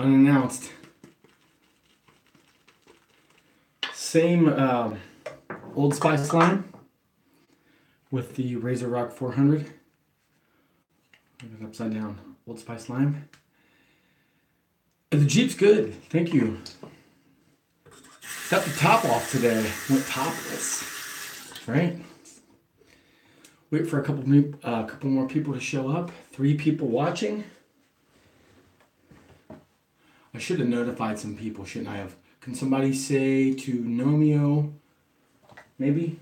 unannounced. Same Old Spice slime with the Razor Rock 400. Upside down Old Spice slime. The Jeep's good. Thank you. Got the top off today. Went topless. Right? Wait for a couple more people to show up. 3 people watching. I should have notified some people, shouldn't I have? Can somebody say to Nomeo, maybe?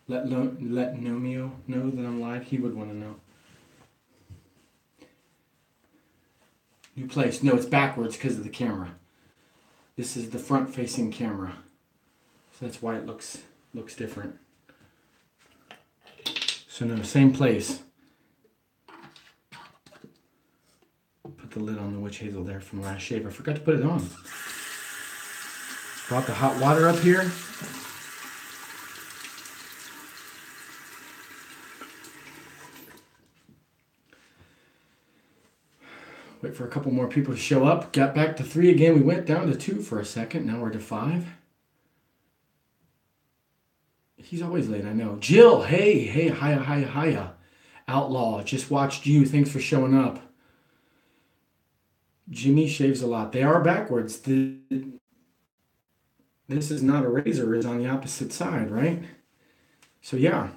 Let Nomeo know that I'm live. He would want to know. New place. No, it's backwards because of the camera. This is the front-facing camera. So that's why it looks different. So no, same place. Put the lid on the witch hazel there from last shave. I forgot to put it on. Brought the hot water up here. Wait for a couple more people to show up. Got back to 3 again. We went down to 2 for a second. Now we're to 5. He's always late, I know. Jill, hey, hiya. Outlaw, just watched you. Thanks for showing up. Jimmy shaves a lot. They are backwards. This is not a razor. It's on the opposite side, right? So yeah,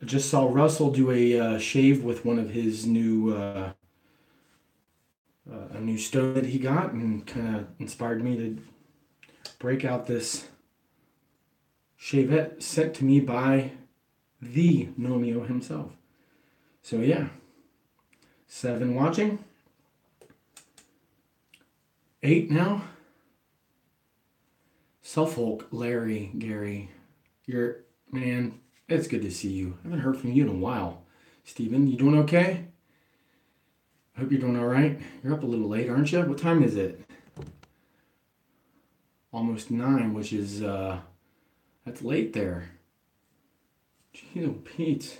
I just saw Russell do a shave with one of his new a new stove that he got, and kind of inspired me to break out this Shavette sent to me by the Nomeo himself. So yeah, 7 watching. 8 now. Suffolk, Larry, Gary, man, it's good to see you. I haven't heard from you in a while. Steven, you doing okay? I hope you're doing all right. You're up a little late, aren't you? What time is it? Almost 9, which is, that's late there. Gee, oh, Pete.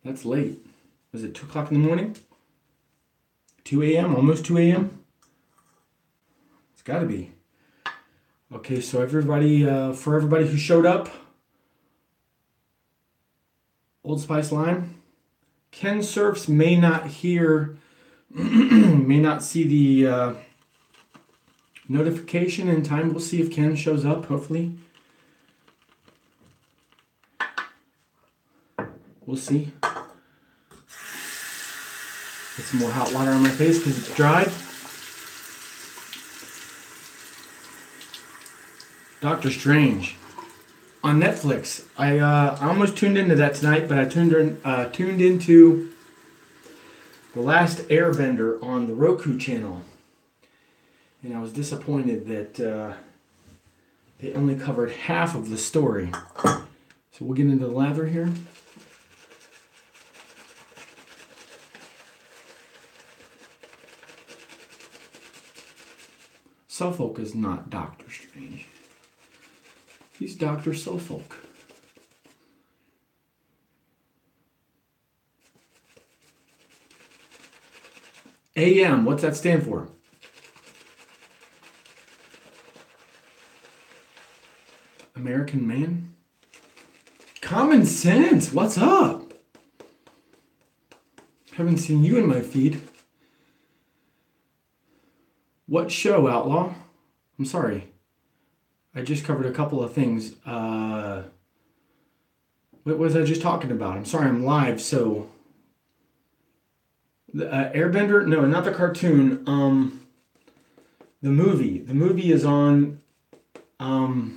That's late. Was it 2 o'clock in the morning? 2 a.m., almost 2 a.m.? It's got to be. Okay, so everybody, for everybody who showed up, Old Spice Lime. Ken Surfs may not hear, may not see the notification in time. We'll see if Ken shows up, hopefully. We'll see. Get some more hot water on my face because it's dried. Doctor Strange on Netflix. I almost tuned into that tonight, but I tuned into The Last Airbender on the Roku channel, and I was disappointed that they only covered half of the story. So we'll get into the lather here. Suffolk is not Doctor Strange. He's Dr. Suffolk. AM, what's that stand for? American man? Common sense, what's up? Haven't seen you in my feed. What show, Outlaw? I'm sorry. I just covered a couple of things. What was I just talking about? I'm sorry, I'm live, so... The Airbender? No, not the cartoon. The movie. The movie is on the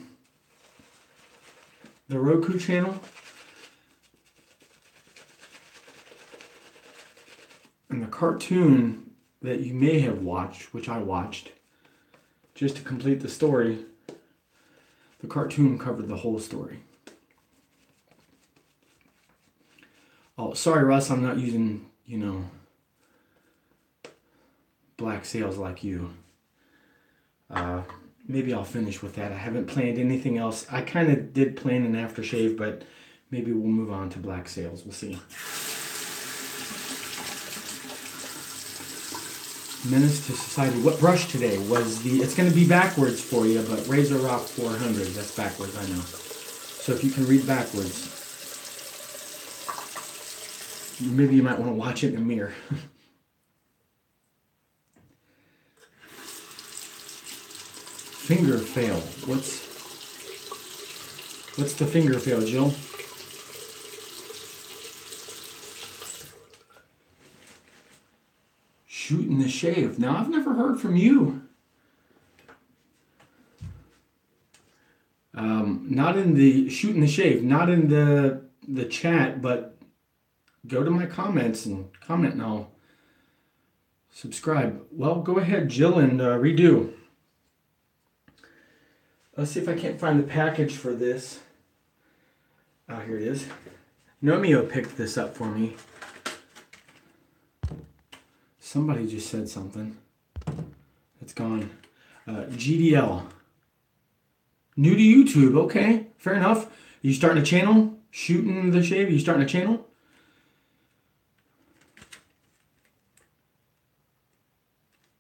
Roku channel. And the cartoon that you may have watched, which I watched, just to complete the story, the cartoon covered the whole story. Oh, sorry, Russ, I'm not using, black sails like you. Maybe I'll finish with that. I haven't planned anything else. I kind of did plan an aftershave, but maybe we'll move on to black sails. We'll see. Menace to Society. What brush today was the... It's going to be backwards for you, but Razor Rock 400. That's backwards, I know. So if you can read backwards, maybe you might want to watch it in the mirror. Finger fail. What's the finger fail, Jill? Shooting the shave. Now, I've never heard from you. Not in the shooting the shave, not in the chat, but go to my comments and comment and I'll subscribe. Well, go ahead, Jill, and redo. Let's see if I can't find the package for this. Oh, here it is. Nomeo picked this up for me. Somebody just said something. It's gone. GDL. New to YouTube. Okay, fair enough. Are you starting a channel? Shooting the shave? Are you starting a channel?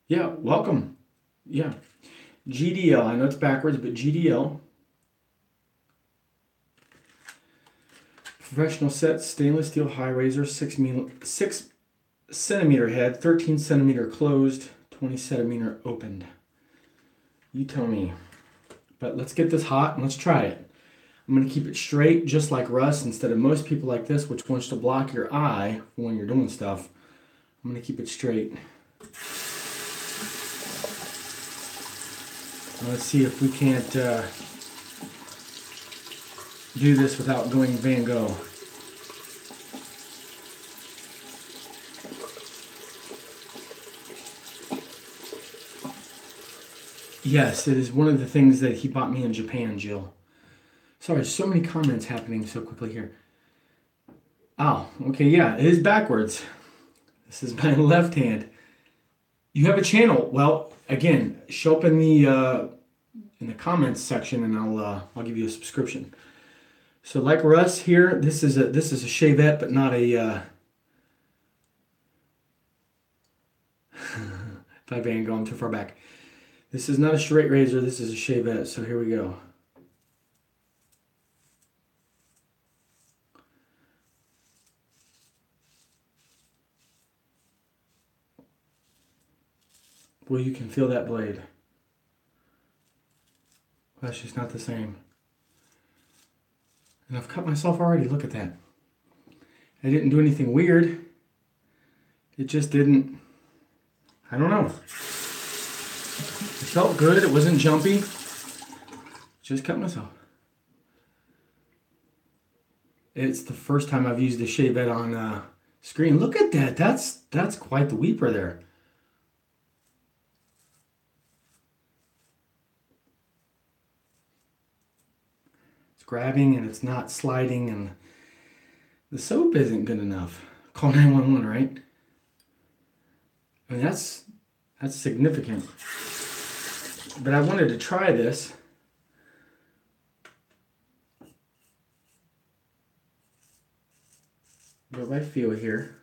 Yeah, welcome. Yeah. GDL. I know it's backwards, but GDL. Professional set, stainless steel high razor, 6 centimeter head, 13 centimeter closed, 20 centimeter opened. You tell me. But let's get this hot and let's try it. I'm going to keep it straight, just like Russ, instead of most people like this, which wants to block your eye when you're doing stuff. I'm going to keep it straight. Let's see if we can't do this without going Van Gogh. Yes, it is one of the things that he bought me in Japan, Jill. Sorry, so many comments happening so quickly here. Oh, okay, yeah, it is backwards. This is my left hand. You have a channel. Well, again, show up in the comments section, and I'll give you a subscription. So, like Russ here, this is a Shavette, but not a. If I Van Gogh, I'm too far back. This is not a straight razor. This is a Shavette. So here we go. Well, you can feel that blade. That's just not the same. And I've cut myself already. Look at that. I didn't do anything weird. It just didn't. I don't know. It felt good. It wasn't jumpy. Just cut myself. It's the first time I've used a Shavette on screen. Look at that. That's quite the weeper there. Grabbing and it's not sliding, and the soap isn't good enough. Call 911, right? I mean, that's significant. But I wanted to try this. What do I feel here?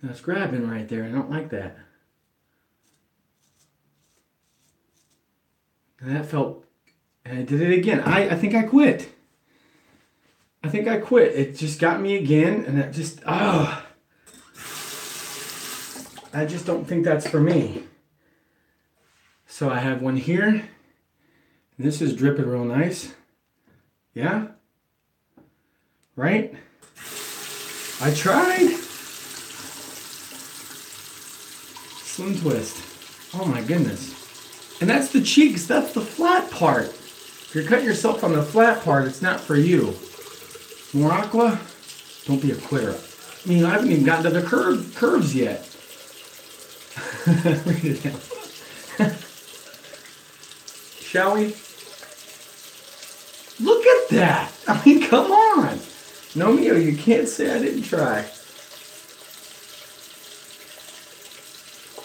That's grabbing right there. I don't like that. And that felt, and I did it again. I think I quit. I think I quit. It just got me again, and it just, I just don't think that's for me. So I have one here, and this is dripping real nice. Yeah? Right? I tried. Slim twist. Oh my goodness. And that's the cheeks. That's the flat part. If you're cutting yourself on the flat part, it's not for you. More aqua? Don't be a quitter. I mean, I haven't even gotten to the curves yet. Read it down. Shall we? Look at that. I mean, come on. Nomeo, you can't say I didn't try.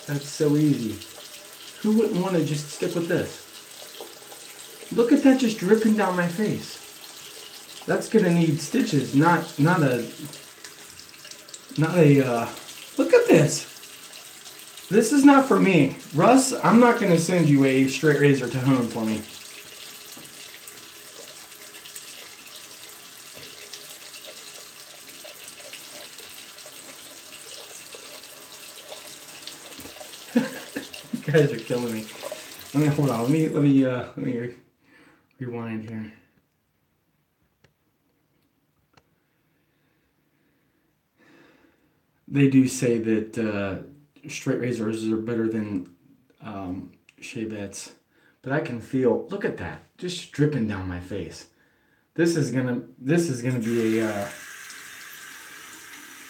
That's so easy. Who wouldn't want to just stick with this? Look at that just dripping down my face. That's gonna need stitches, not a, look at this. This is not for me. Russ, I'm not gonna send you a straight razor to home for me. You guys are killing me. Hold on. Let me rewind here. They do say that straight razors are better than Shavettes, but I can feel. Look at that, just dripping down my face. This is gonna be a.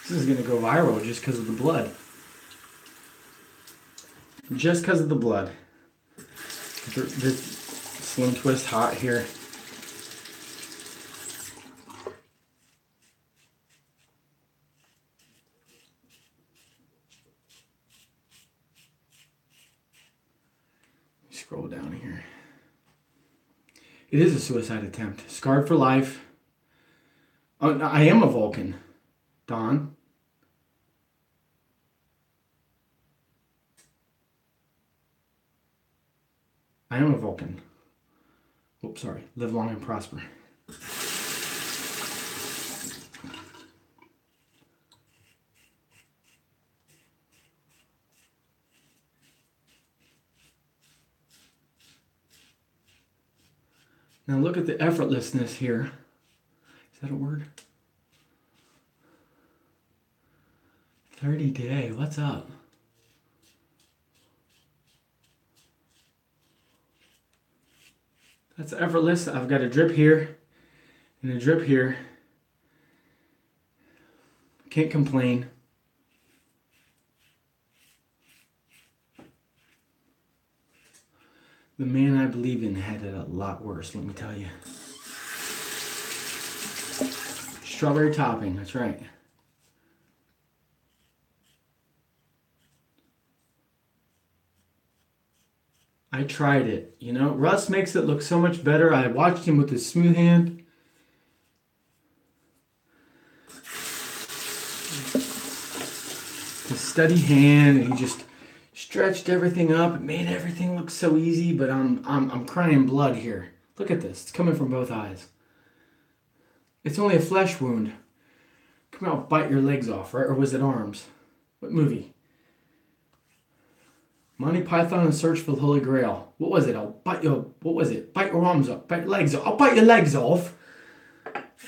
This is gonna go viral just because of the blood. Just because of the blood. This Slim Twist hot here. Scroll down here. It is a suicide attempt. Scarred for life. Oh, no, I am a Vulcan. Don. I am a Vulcan. Oops, sorry. Live long and prosper. Now look at the effortlessness here. Is that a word? 30 day. What's up? That's effortless. I've got a drip here and a drip here. Can't complain. The man I believe in had it a lot worse, let me tell you. Strawberry topping, that's right. I tried it, you know. Russ makes it look so much better. I watched him with his smooth hand. His steady hand, and he just stretched everything up. It made everything look so easy, but I'm crying blood here. Look at this. It's coming from both eyes. It's only a flesh wound. Come out, bite your legs off, right? Or was it arms? What movie? Monty Python and Search for the Holy Grail. What was it? What was it? Bite your arms off. Bite your legs off. I'll bite your legs off.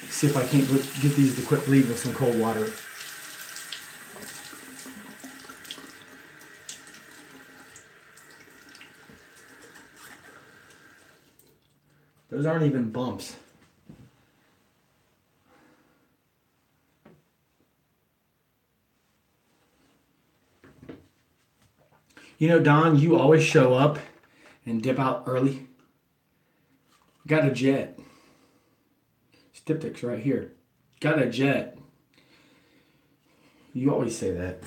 See if I can't get these to quit bleeding with some cold water. Those aren't even bumps. You know, Don, you always show up and dip out early. Got a jet. Styptics right here. Got a jet. You always say that.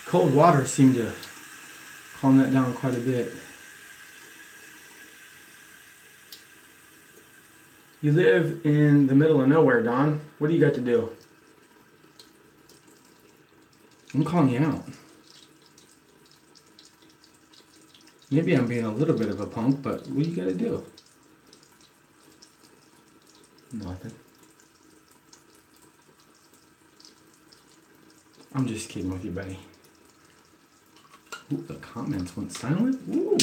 Cold water seemed to calm that down quite a bit. You live in the middle of nowhere, Don. What do you got to do? I'm calling you out. Maybe I'm being a little bit of a punk, but what do you gotta do? Nothing. I'm just kidding with you, buddy. Ooh, the comments went silent. Ooh.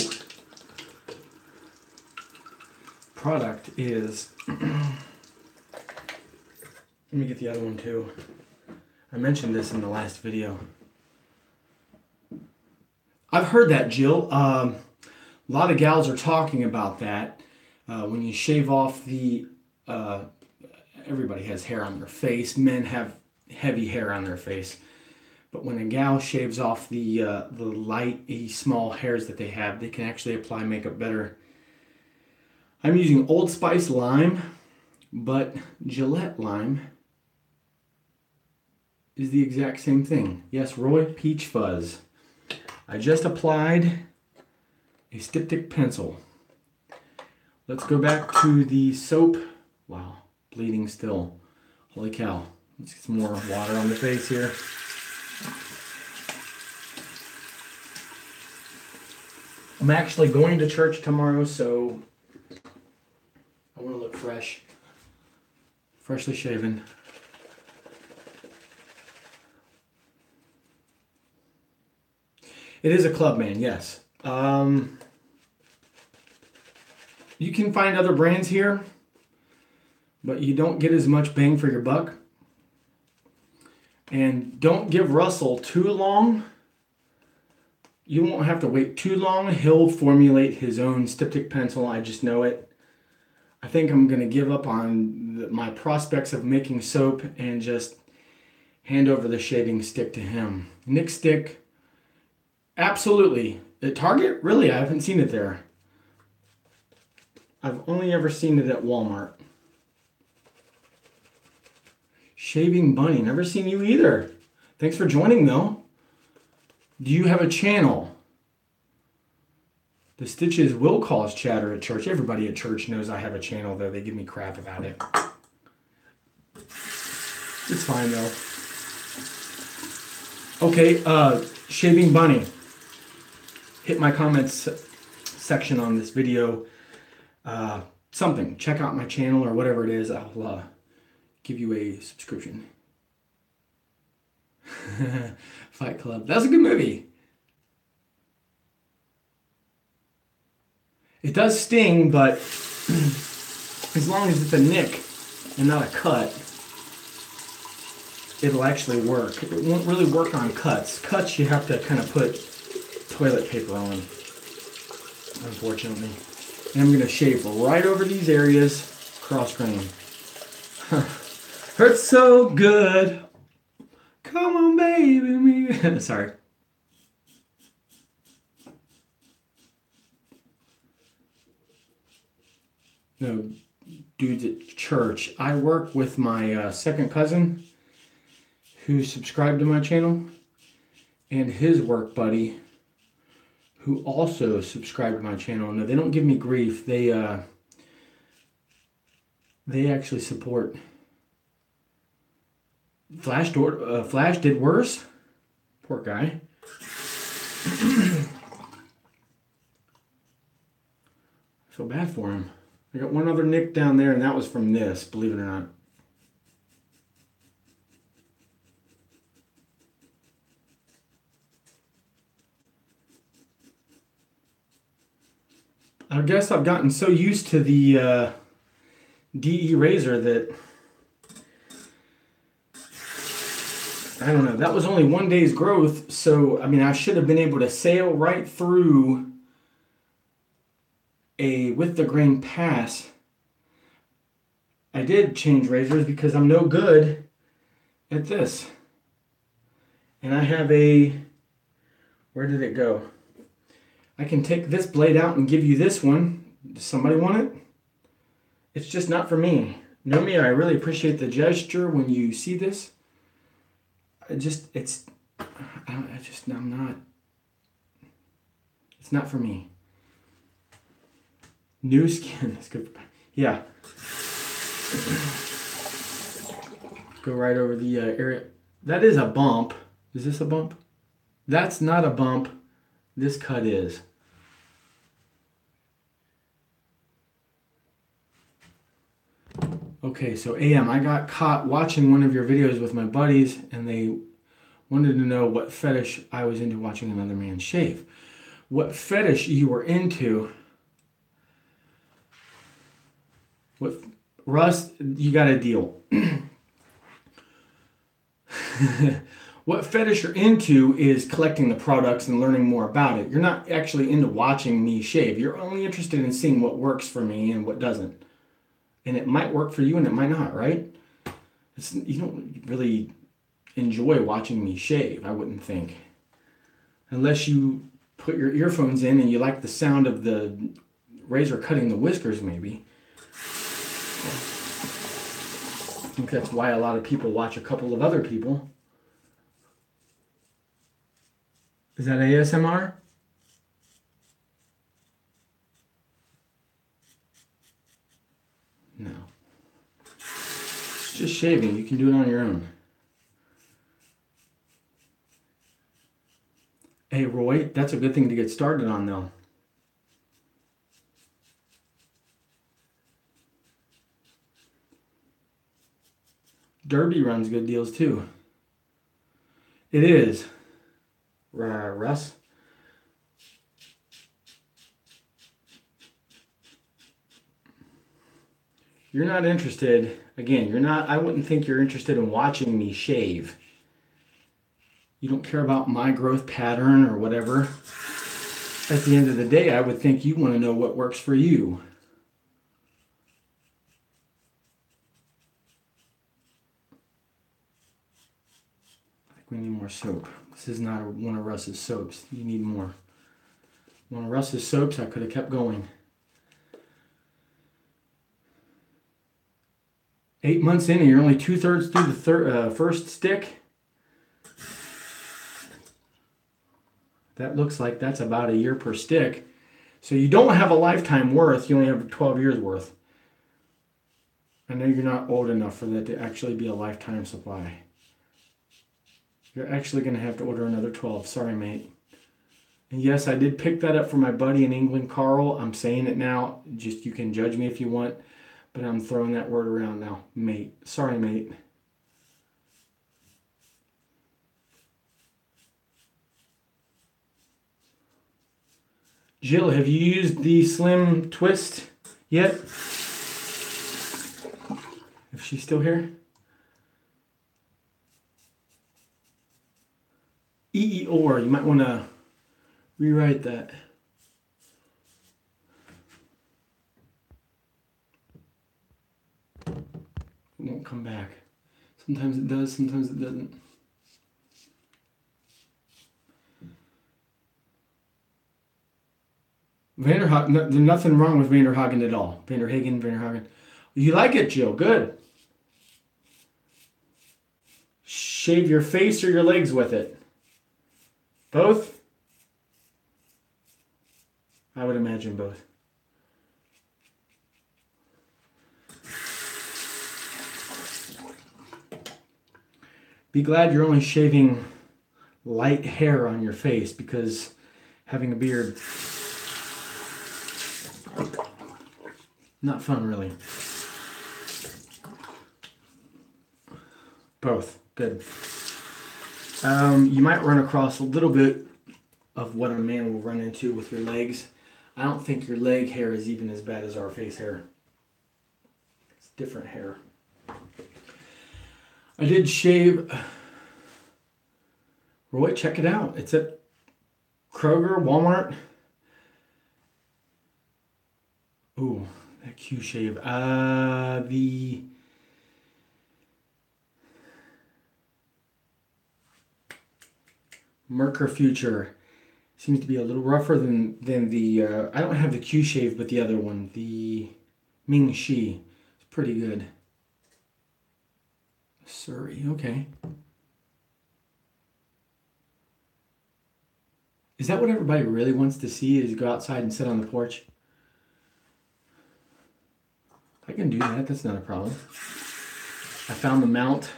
Product is... Let me get the other one too. I mentioned this in the last video. I've heard that, Jill. A lot of gals are talking about that. When you shave off the... everybody has hair on their face. Men have heavy hair on their face. But when a gal shaves off the light, small hairs that they have, they can actually apply makeup better. I'm using Old Spice Lime, but Gillette Lime is the exact same thing. Yes, Roy, Peach Fuzz. I just applied a styptic pencil. Let's go back to the soap. Wow, bleeding still. Holy cow. Let's get some more water on the face here. I'm actually going to church tomorrow, so I want to look fresh. Freshly shaven. It is a club man, yes. You can find other brands here, but you don't get as much bang for your buck. And don't give Russell too long. You won't have to wait too long. He'll formulate his own styptic pencil. I just know it. I think I'm going to give up on my prospects of making soap and just hand over the shaving stick to him. Nick stick, absolutely. At Target? Really? I haven't seen it there. I've only ever seen it at Walmart. Shaving Bunny, never seen you either. Thanks for joining though. Do you have a channel? The Stitches will cause chatter at church. Everybody at church knows I have a channel, though. They give me crap about it. It's fine, though. Okay, Shaving Bunny. Hit my comments section on this video. Something. Check out my channel or whatever it is. I'll give you a subscription. Fight Club. That was a good movie. It does sting, but as long as it's a nick and not a cut, it'll actually work. It won't really work on cuts. Cuts you have to kind of put toilet paper on, unfortunately. And I'm going to shave right over these areas, cross grain. Hurts so good. Come on, baby, me. Sorry. No, dudes at church. I work with my second cousin who subscribed to my channel and his work buddy who also subscribed to my channel. No, they don't give me grief. They actually support. Flash did worse. Poor guy. I feel bad for him. I got one other nick down there, and that was from this, believe it or not. I guess I've gotten so used to the DE razor that I don't know. That was only 1 day's growth, so I mean, I should have been able to sail right through a with the grain pass. I did change razors because I'm no good at this. And I have a, where did it go? I can take this blade out and give you this one. Does somebody want it? It's just not for me. Nomi, I really appreciate the gesture when you see this. I'm not, it's not for me. New skin is good. Yeah. Go right over the area. That is a bump. Is this a bump? That's not a bump. This cut is. Okay, so AM, I got caught watching one of your videos with my buddies, and they wanted to know what fetish I was into watching another man shave. What fetish you were into? What, Russ, you got a deal. What fetish you're into is collecting the products and learning more about it. You're not actually into watching me shave. You're only interested in seeing what works for me and what doesn't. And it might work for you and it might not, right? You don't really enjoy watching me shave, I wouldn't think. Unless you put your earphones in and you like the sound of the razor cutting the whiskers, maybe. I think that's why a lot of people watch a couple of other people. Is that ASMR? It's just shaving. You can do it on your own. Hey, Roy, that's a good thing to get started on, though. Derby runs good deals, too. It is. Russ? You're not interested. Again, you're not. I wouldn't think you're interested in watching me shave. You don't care about my growth pattern or whatever. At the end of the day, I would think you want to know what works for you. I think we need more soap. This is not one of Russ's soaps. You need more. One of Russ's soaps, I could have kept going. 8 months in and you're only 2/3 through the first stick. That looks like that's about a year per stick. So you don't have a lifetime worth, you only have 12 years worth. I know you're not old enough for that to actually be a lifetime supply. You're actually going to have to order another 12. Sorry, mate. And yes, I did pick that up from my buddy in England, Carl. I'm saying it now. Just you can judge me if you want. But I'm throwing that word around now. Mate. Sorry, mate. Jill, have you used the Slim Twist yet? If she's still here? E-E-or, you might want to rewrite that. It won't come back. Sometimes it does, sometimes it doesn't. Vanderhagen, there's nothing wrong with Vanderhagen at all. Vanderhagen. You like it, Jill? Good. Shave your face or your legs with it? Both? I would imagine both. Be glad you're only shaving light hair on your face, because having a beard, not fun, really. Both. Good. You might run across a little bit of what a man will run into with your legs. I don't think your leg hair is even as bad as our face hair. It's different hair. I did shave. Roy, check it out. It's at Kroger, Walmart. Ooh, that Q shave. The Merkur Future seems to be a little rougher than the. I don't have the Q shave, but the other one, the Ming Shi. It's pretty good. Surrey, okay. Is that what everybody really wants to see, is go outside and sit on the porch? I can do that, that's not a problem. I found the mount.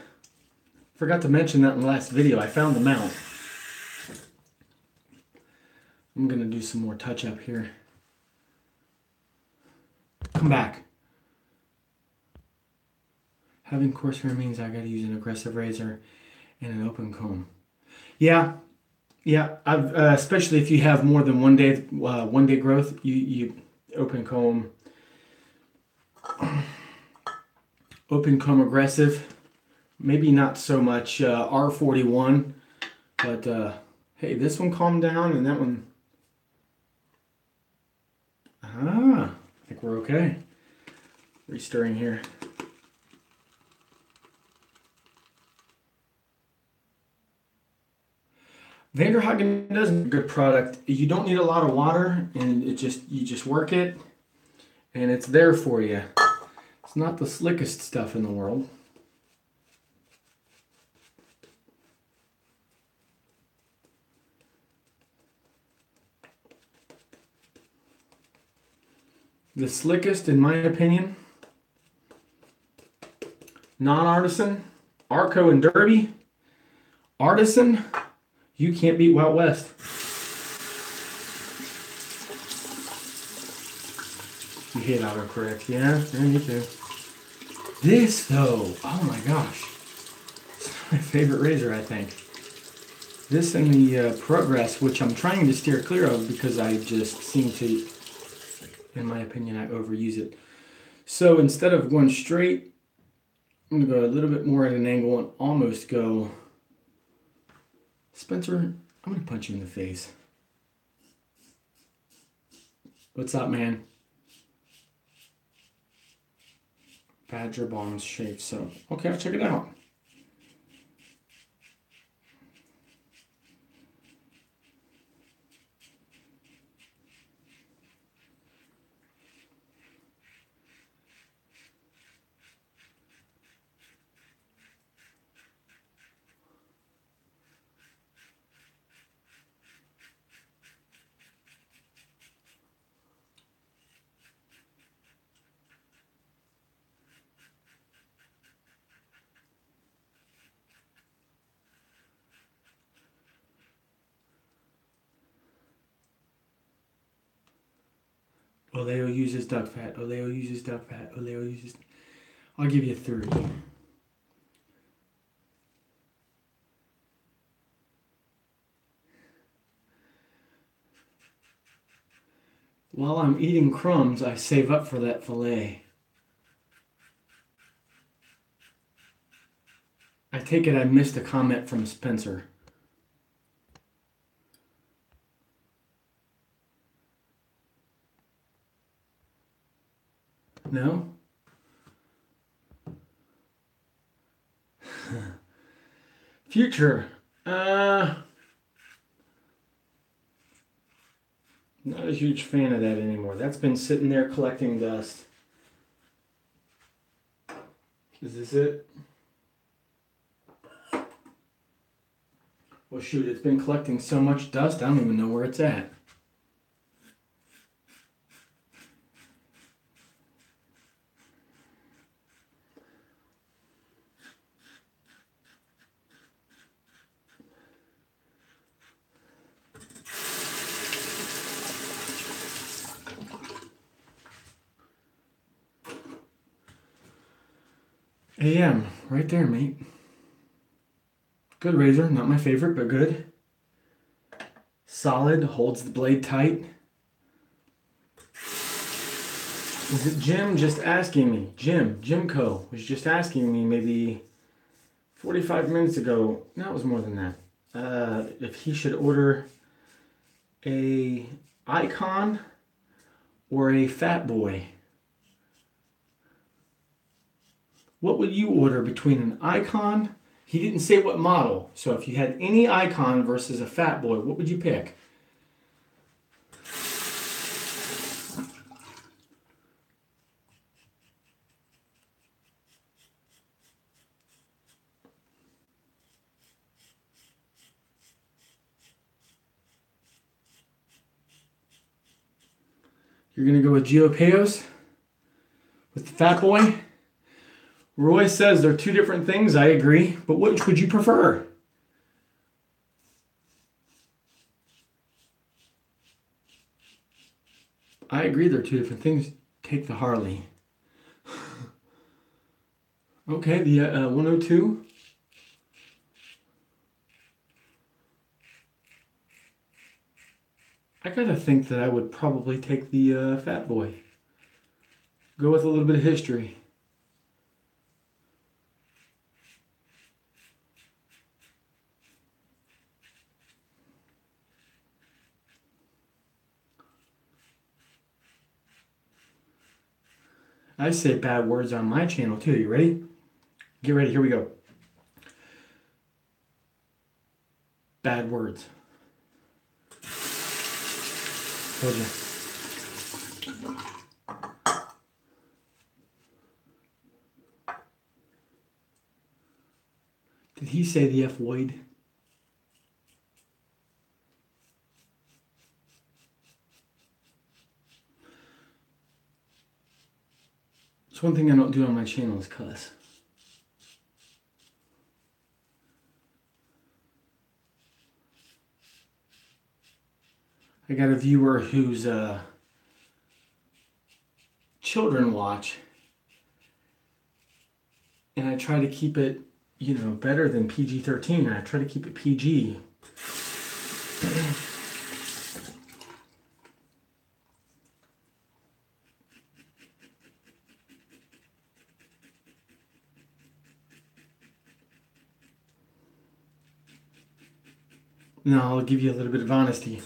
Forgot to mention that in the last video. I found the mount. I'm gonna do some more touch up here. Come back. Having coarse hair means I gotta use an aggressive razor and an open comb. Yeah. I've especially if you have more than 1 day growth, you open comb aggressive. Maybe not so much R41, but hey, this one calmed down and that one. I think we're okay. Restirring here. Vanderhagen does a good product. You don't need a lot of water, and you just work it, and it's there for you. It's not the slickest stuff in the world. The slickest, in my opinion, non-artisan, Arco and Derby. Artisan, you can't beat Wild West. You hate autocorrect, yeah? Yeah, me too. This, though, oh my gosh. It's my favorite razor, I think. This and the Progress, which I'm trying to steer clear of because I just seem to, in my opinion, I overuse it. So instead of going straight, I'm going to go a little bit more at an angle and almost go, Spencer, I'm going to punch you in the face. What's up, man? Badger Bombs shape. So, okay, I'll check it out. Oleo uses duck fat. Oleo uses duck fat. Oleo uses... I'll give you 30. While I'm eating crumbs, I save up for that fillet. I take it I missed a comment from Spencer. No? Future. Not a huge fan of that anymore. That's been sitting there collecting dust. Is this it? Well, shoot, it's been collecting so much dust, I don't even know where it's at. AM, right there, mate. Good razor, not my favorite, but good. Solid, holds the blade tight. Is it Jim just asking me? Jimco was just asking me maybe 45 minutes ago. No, it was more than that. If he should order a Icon or a Fat Boy. What would you order between an Icon? He didn't say what model. So if you had any Icon versus a Fat Boy, what would you pick? You're going to go with Geopeos? With the Fat Boy? Roy says they're two different things. I agree. But which would you prefer? I agree they're two different things. Take the Harley. Okay, the 102. I gotta think that I would probably take the Fat Boy. Go with a little bit of history. I say bad words on my channel too. You ready? Get ready. Here we go. Bad words. Told you. Did he say the F word? It's one thing I don't do on my channel is cuss. I got a viewer whose children watch, and I try to keep it, better than PG-13. I try to keep it PG. Now I'll give you a little bit of honesty.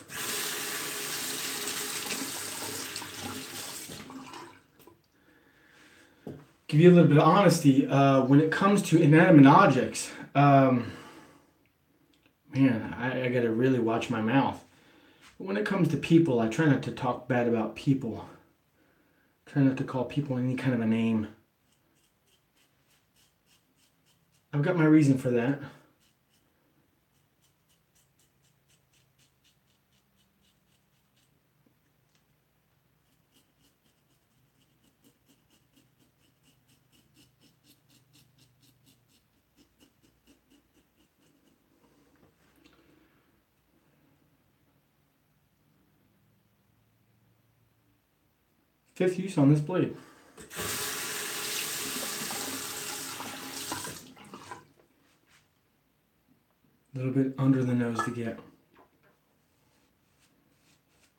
Give you a little bit of honesty when it comes to inanimate objects. Man, I gotta really watch my mouth. When it comes to people, I try not to talk bad about people. Try not to call people any kind of a name. I've got my reason for that. Fifth use on this blade. A little bit under the nose to get.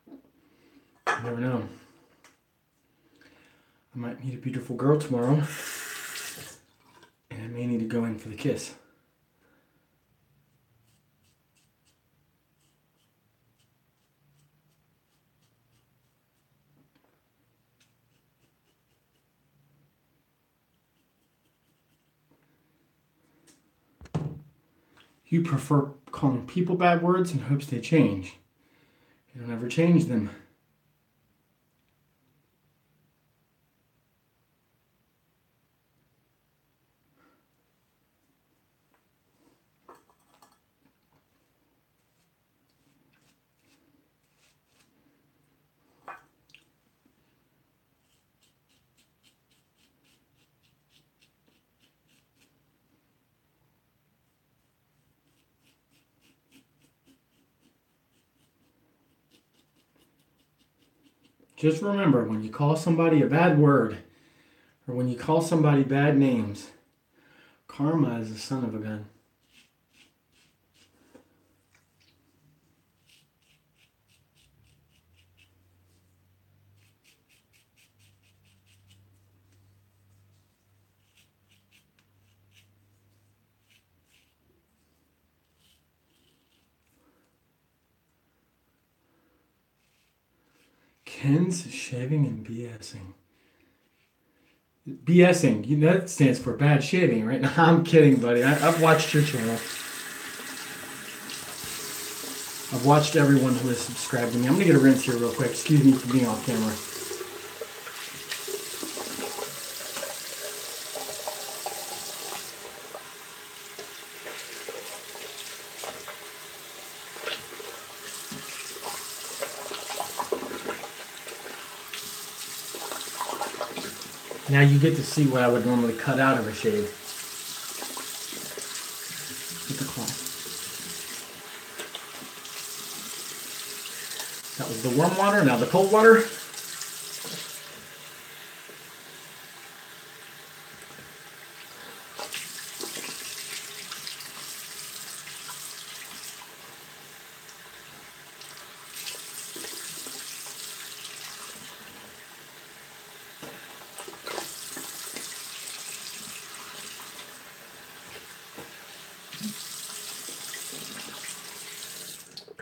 You never know. I might meet a beautiful girl tomorrow, and I may need to go in for the kiss. You prefer calling people bad words in hopes they change. You don't ever change them. Just remember, when you call somebody a bad word, or when you call somebody bad names, karma is a son of a gun. Ken's shaving and BSing. BSing, that stands for bad shaving, right? No, I'm kidding, buddy. I've watched your channel. I've watched everyone who has subscribed to me. I'm going to get a rinse here real quick. Excuse me for being off camera. Now you get to see what I would normally cut out of a shave. With the claw. That was the warm water, now the cold water.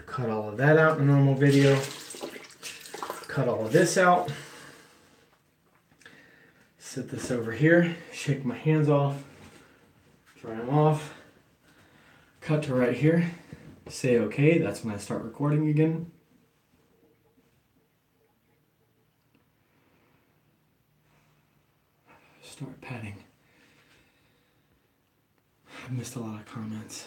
Cut all of that out in a normal video. Cut all of this out. Set this over here. Shake my hands off. Dry them off. Cut to right here. Say okay. That's when I start recording again. Start patting. I missed a lot of comments.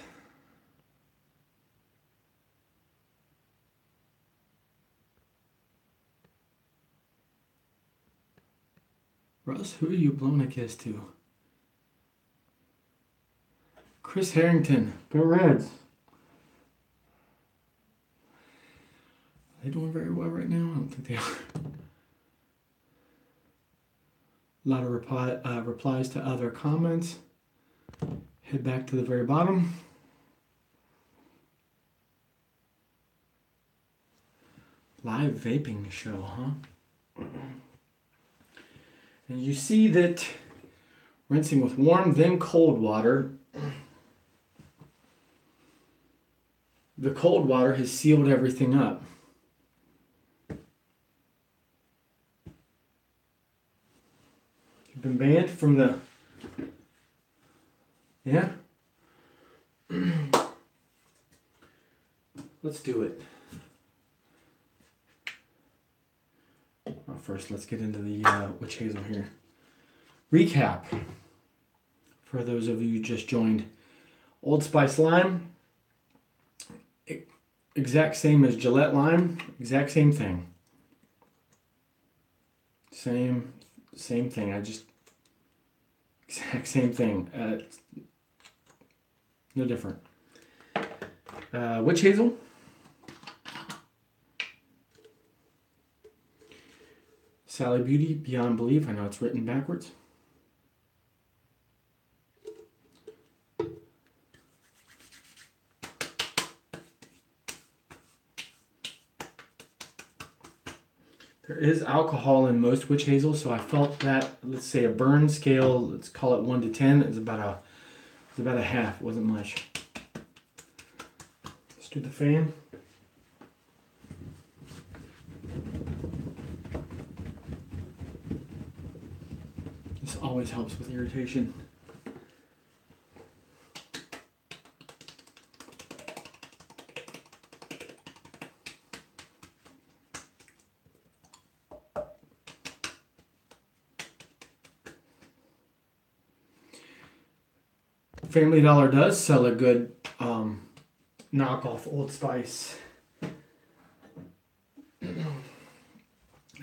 Russ, who are you blowing a kiss to? Chris Harrington, go Reds. they doing very well right now? I don't think they are. A lot of replies to other comments. Head back to the very bottom. Live vaping show, huh? And you see that rinsing with warm, then cold water. The cold water has sealed everything up. You've been banned from the... Yeah? Let's do it. Well, first, let's get into the witch hazel here. Recap. For those of you who just joined. Old Spice lime. Exact same as Gillette lime. Exact same thing. Same thing. Exact same thing. No different. Witch hazel. Sally Beauty, Beyond Belief. I know it's written backwards. There is alcohol in most witch hazel, so I felt that, let's say a burn scale, let's call it 1 to 10, is about a half. It wasn't much. Let's do the fan. This always helps with irritation. Family Dollar does sell a good knockoff Old Spice.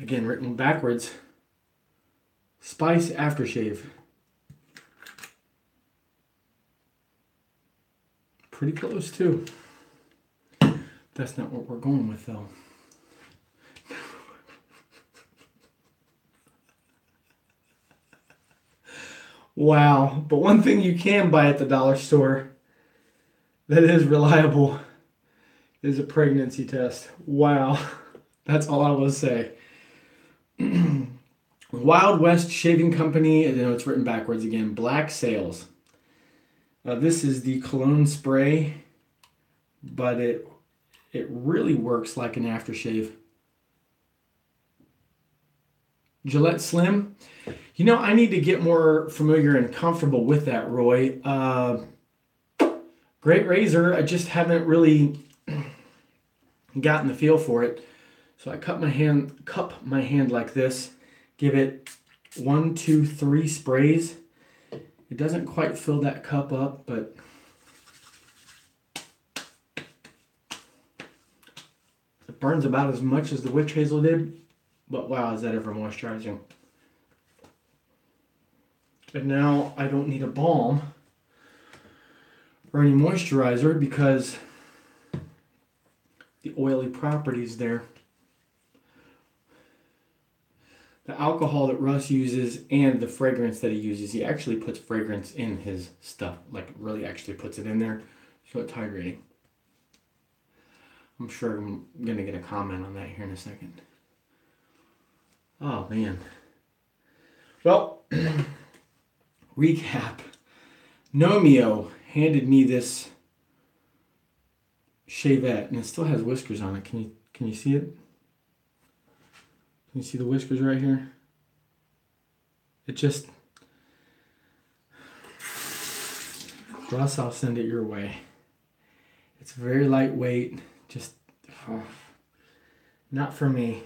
Again, written backwards. Spice aftershave. Pretty close too. That's not what we're going with though. Wow, but one thing you can buy at the dollar store that is reliable is a pregnancy test. Wow, that's all I will say. Wild West Shaving Company, I know it's written backwards again, Black Sails. This is the cologne spray, but it really works like an aftershave. Gillette Slim. You know, I need to get more familiar and comfortable with that, Roy. Great razor. I just haven't really gotten the feel for it. So I cup my hand like this. Give it 1, 2, 3 sprays. It doesn't quite fill that cup up, but it burns about as much as the witch hazel did. But wow, is that ever moisturizing. And now I don't need a balm or any moisturizer because the oily properties there. The alcohol that Russ uses and the fragrance that he uses, he actually puts fragrance in his stuff, like really actually puts it in there, so it's hydrating. I'm sure I'm going to get a comment on that here in a second. Oh, man. Well, recap. Nomeo handed me this Shavette, and it still has whiskers on it. Can you see it? Can you see the whiskers right here? It just... Russ, I'll send it your way. It's very lightweight. Just... not for me.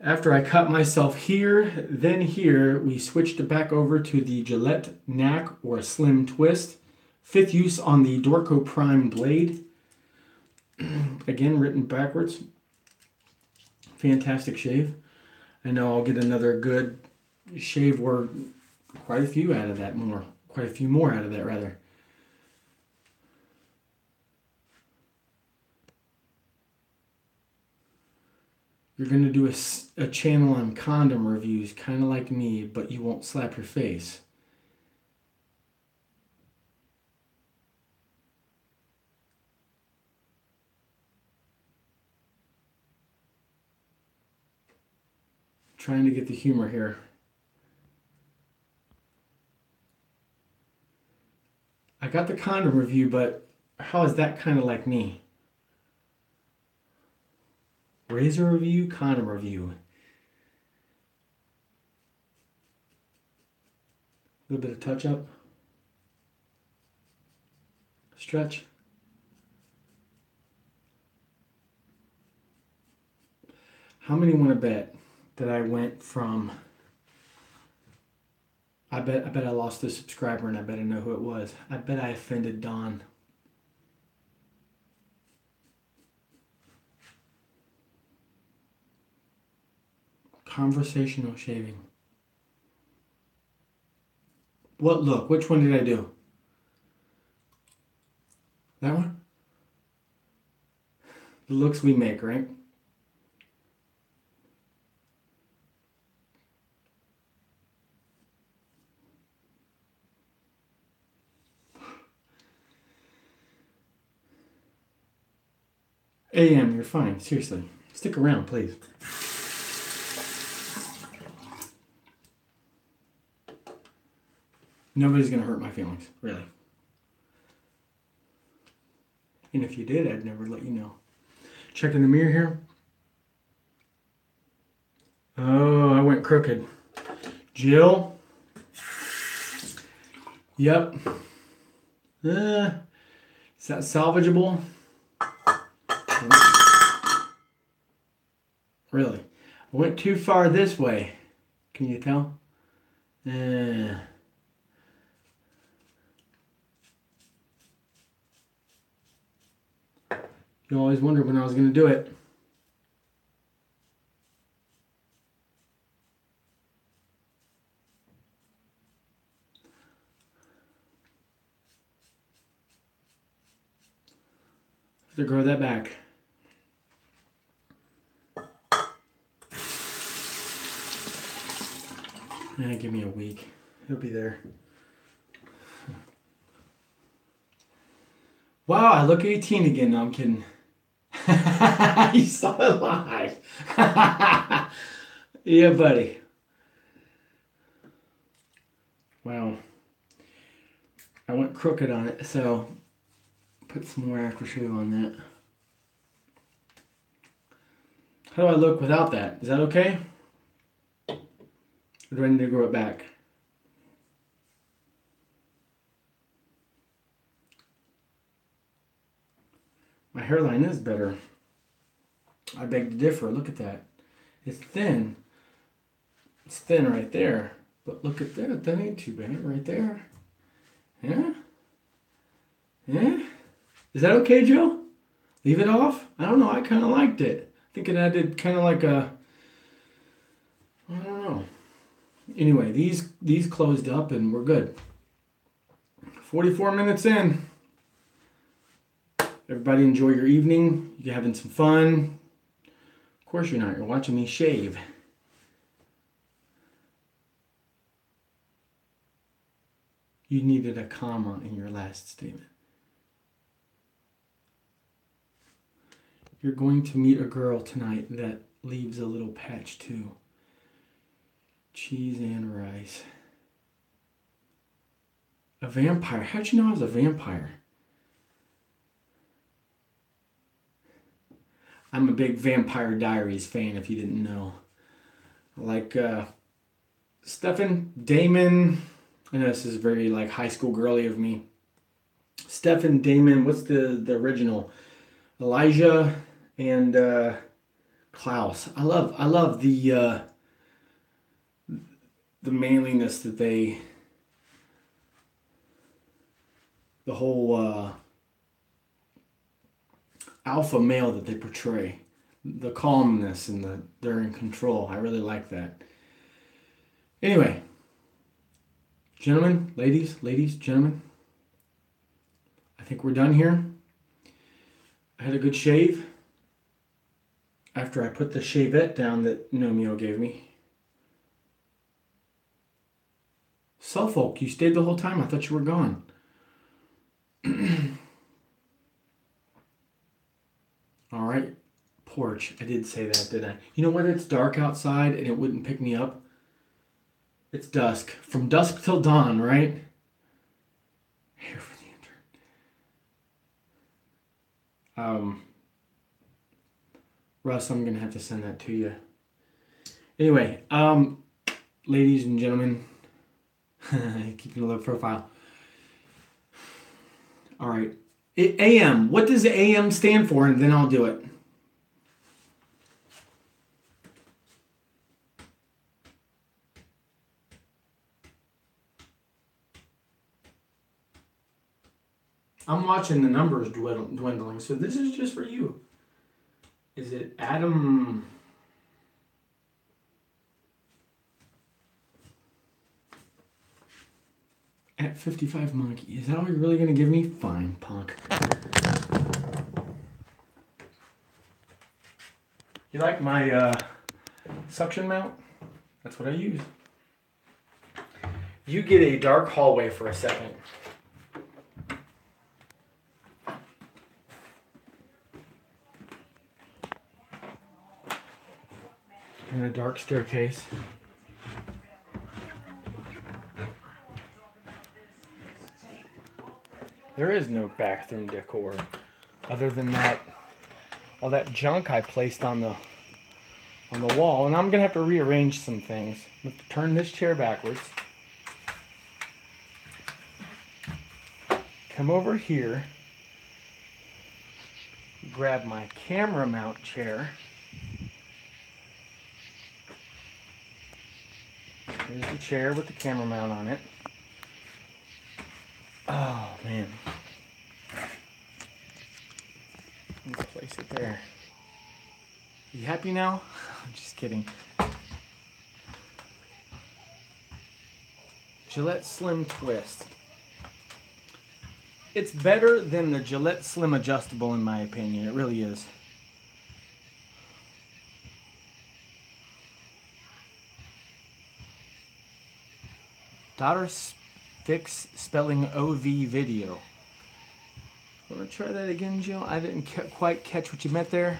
After I cut myself here, then here, we switched it back over to the Gillette Knack or Slim Twist. 5th use on the Dorco Prime blade. Again, written backwards. Fantastic shave. I know I'll get another good shave or quite a few out of that more. Quite a few more out of that, rather. You're going to do a channel on condom reviews, kind of like me, but you won't slap your face. Trying to get the humor here. I got the condom review, but how is that kind of like me? Razor review, condom review. A little bit of touch up. Stretch. How many want to bet that I went from... I bet I lost a subscriber, and I bet I know who it was. I bet I offended Don. Conversational shaving. What look? Which one did I do? That one? The looks we make, right? AM, you're fine. Seriously. Stick around, please. Nobody's going to hurt my feelings, really. And if you did, I'd never let you know. Check in the mirror here. Oh, I went crooked. Jill. Yep. Is that salvageable? Really? I went too far this way. Can you tell? You always wondered when I was going to do it. To grow that back. Give me a week. He'll be there. Wow, I look 18 again. No, I'm kidding. You saw it live. Yeah, buddy. Wow. I went crooked on it, so put some more aftershave on that. How do I look without that? Is that okay? Or do I need to grow it back? My hairline is better. I beg to differ. Look at that. It's thin. It's thin right there. But look at that. That ain't too bad right there. Yeah? Yeah? Is that okay, Joe? Leave it off? I don't know. I kind of liked it. I think it added kind of like a... I don't know. Anyway, these closed up and we're good. 44 minutes in. Everybody enjoy your evening. You're having some fun. Of course you're not. You're watching me shave. You needed a comma in your last statement. You're going to meet a girl tonight that leaves a little patch too. Cheese and rice. A vampire. How'd you know I was a vampire? I'm a big Vampire Diaries fan, if you didn't know. I like Stephen, Damon. I know this is very like high school girly of me. Stephen, Damon, what's the original? Elijah and Klaus. I love the manliness that the whole alpha male that they portray, the calmness and they're in control. I really like that. Anyway, gentlemen, ladies, gentlemen, I think we're done here. I had a good shave. after I put the Shavette down that Nomeo gave me. Suffolk, you stayed the whole time. I thought you were gone. All right, porch. I did say that, didn't I? You know what? It's dark outside and it wouldn't pick me up. It's dusk. From dusk till dawn, right? Here for the intern. Russ, I'm gonna have to send that to you. Anyway, ladies and gentlemen, keeping a low profile. All right, AM. What does AM stand for? And then I'll do it. I'm watching the numbers dwindling, so this is just for you. Is it Adam? At 55 monkey. Is that all you're really going to give me? Fine, punk. You like my suction mount? That's what I use. You get a dark hallway for a second. And a dark staircase. There is no bathroom decor other than that, all that junk I placed on the wall, and I'm gonna have to rearrange some things. I'm gonna turn this chair backwards. Come over here. Grab my camera mount chair. Here's the chair with the camera mount on it. Oh, man. Let's place it there. You happy now? I'm just kidding. Gillette Slim Twist. It's better than the Gillette Slim Adjustable in my opinion. It really is. Daughter Fix spelling OV video. Want to try that again, Jill? I didn't quite catch what you meant there.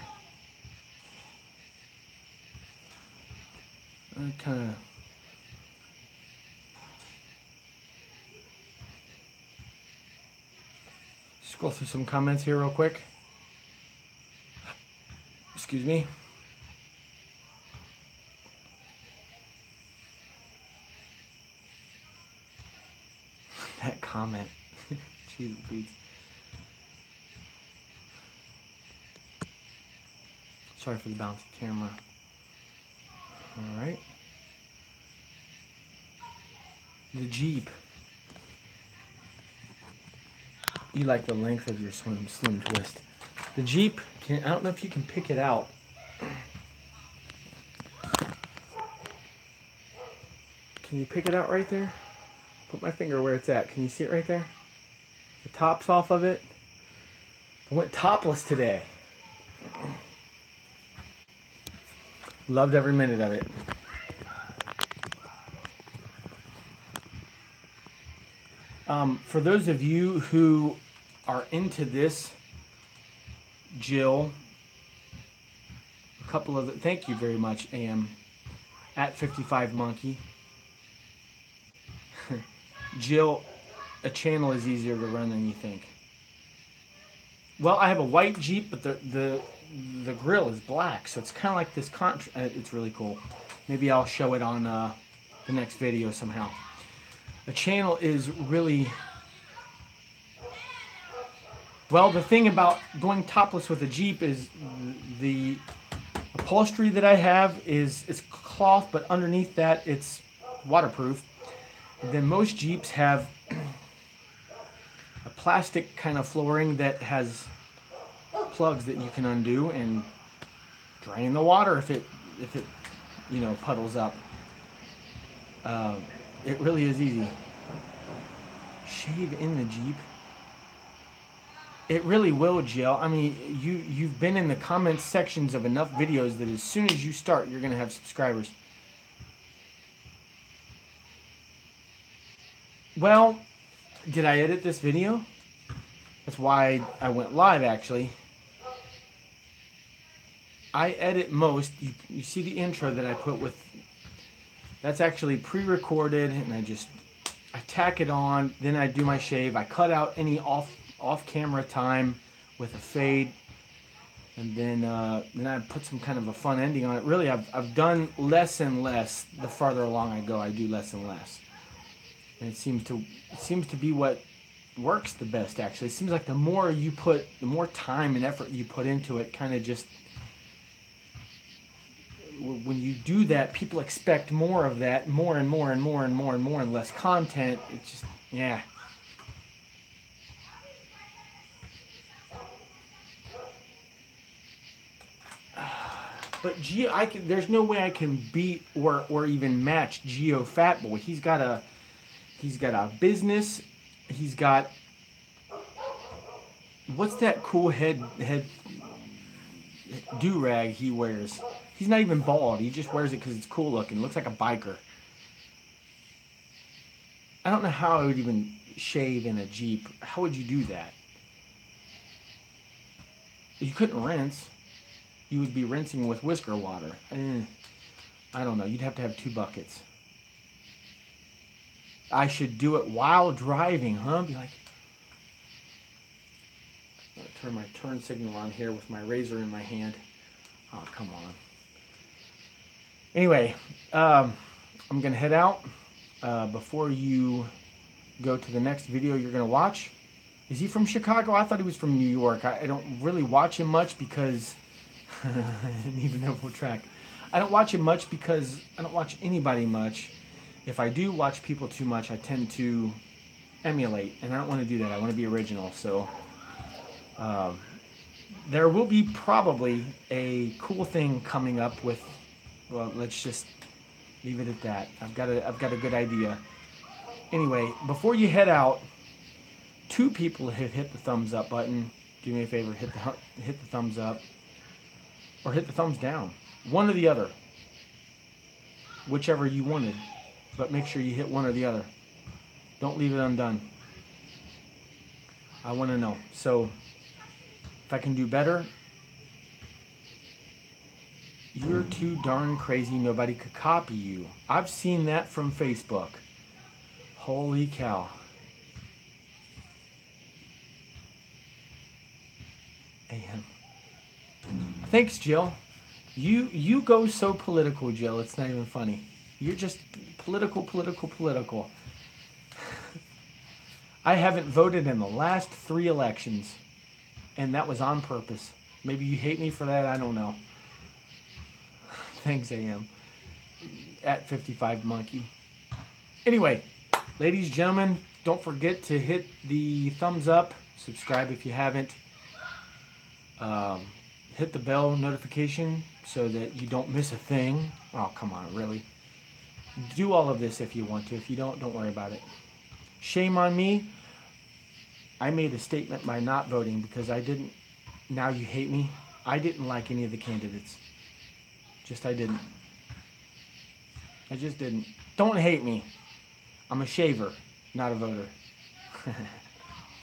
I kind of... Scroll through some comments here real quick. Excuse me. That comment. Jeez, please. Sorry for the bouncy camera. All right. The Jeep. You like the length of your slim twist. The Jeep, I don't know if you can pick it out. Can you pick it out right there? Put my finger where it's at. Can you see it right there? The top's off of it. I went topless today. Loved every minute of it. For those of you who are into this, Jill, a couple of thank you very much, AM, at 55 Monkey. Jill, a channel is easier to run than you think. Well, I have a white Jeep, but the grill is black, so it's kind of like this it's really cool. Maybe I'll show it on the next video somehow. A channel is really... Well, the thing about going topless with a Jeep is the upholstery that I have is cloth, but underneath that it's waterproof. And then most Jeeps have a plastic kind of flooring that has plugs that you can undo and drain the water if it puddles up. It really is easy. Shave in the Jeep. It really will, Jill. I mean, you've been in the comments sections of enough videos that as soon as you start, you're gonna have subscribers. Well, did I edit this video? That's why I went live, actually. I edit most. You see the intro that I put with... That's actually pre-recorded, and I tack it on. Then I do my shave. I cut out any off-camera time with a fade. And then I put some kind of a fun ending on it. Really, I've done less and less. The farther along I go, I do less and less. And it seems to be what works the best, actually. It seems like the more time and effort you put into it, kind of just... When you do that, people expect more of that, more and more and more and more and more, and less content. It's just, yeah. But there's no way I can beat or even match Geo Fatboy. He's got a business. He's got, what's that cool head do-rag he wears? He's not even bald. He just wears it because it's cool looking. Looks like a biker. I don't know how I would even shave in a Jeep. How would you do that? You couldn't rinse. You would be rinsing with whisker water. I don't know. You'd have to have 2 buckets. I should do it while driving, huh? Be like... I'm going to turn my turn signal on here with my razor in my hand. Oh, come on. Anyway, I'm going to head out. Before you go to the next video you're going to watch. Is he from Chicago? I thought he was from New York. I don't really watch him much because... I didn't even know full track. I don't watch him much because I don't watch anybody much. If I do watch people too much, I tend to emulate, and I don't want to do that. I want to be original. So there will be probably a cool thing coming up with. Well, let's just leave it at that. I've got a good idea. Anyway, before you head out, 2 people have hit the thumbs up button. Do me a favor, hit the thumbs up. Or hit the thumbs down. One or the other. Whichever you wanted. But make sure you hit one or the other. Don't leave it undone. I want to know. So, if I can do better, you're too darn crazy, nobody could copy you. I've seen that from Facebook. Holy cow. AM. Thanks, Jill. You go so political, Jill. It's not even funny. You're just political. I haven't voted in the last 3 elections, and that was on purpose. Maybe you hate me for that. I don't know. Thanks, AM. At 55 Monkey. Anyway, ladies and gentlemen, don't forget to hit the thumbs up. Subscribe if you haven't. Hit the bell notification so that you don't miss a thing. Oh, come on, really. Do all of this if you want to. If you don't worry about it. Shame on me. I made a statement by not voting because I didn't. Now you hate me. I didn't like any of the candidates. I didn't. I just didn't. Don't hate me. I'm a shaver, not a voter.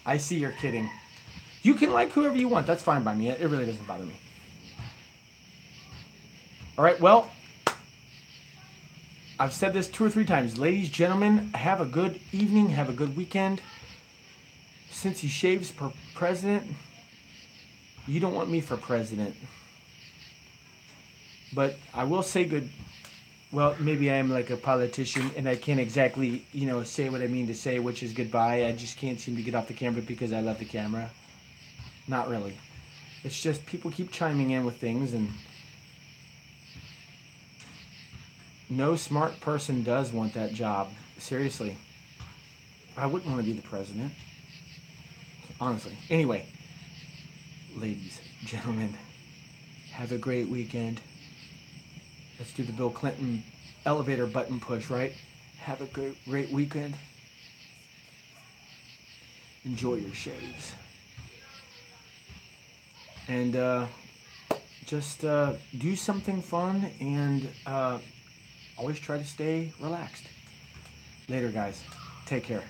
I see you're kidding. You can like whoever you want. That's fine by me. It really doesn't bother me. All right, well, I've said this 2 or 3 times. Ladies, gentlemen, have a good evening. Have a good weekend. Since he shaves for president, you don't want me for president. But I will say good... Well, maybe I am like a politician and I can't exactly, say what I mean to say, which is goodbye. I just can't seem to get off the camera because I love the camera. Not really. It's just people keep chiming in with things, and no smart person does want that job. Seriously. I wouldn't want to be the president. Honestly. Anyway, ladies, gentlemen, have a great weekend. Let's do the Bill Clinton elevator button push, right? Have a great weekend. Enjoy your shaves. and just do something fun, and always try to stay relaxed. Later, guys. Take care.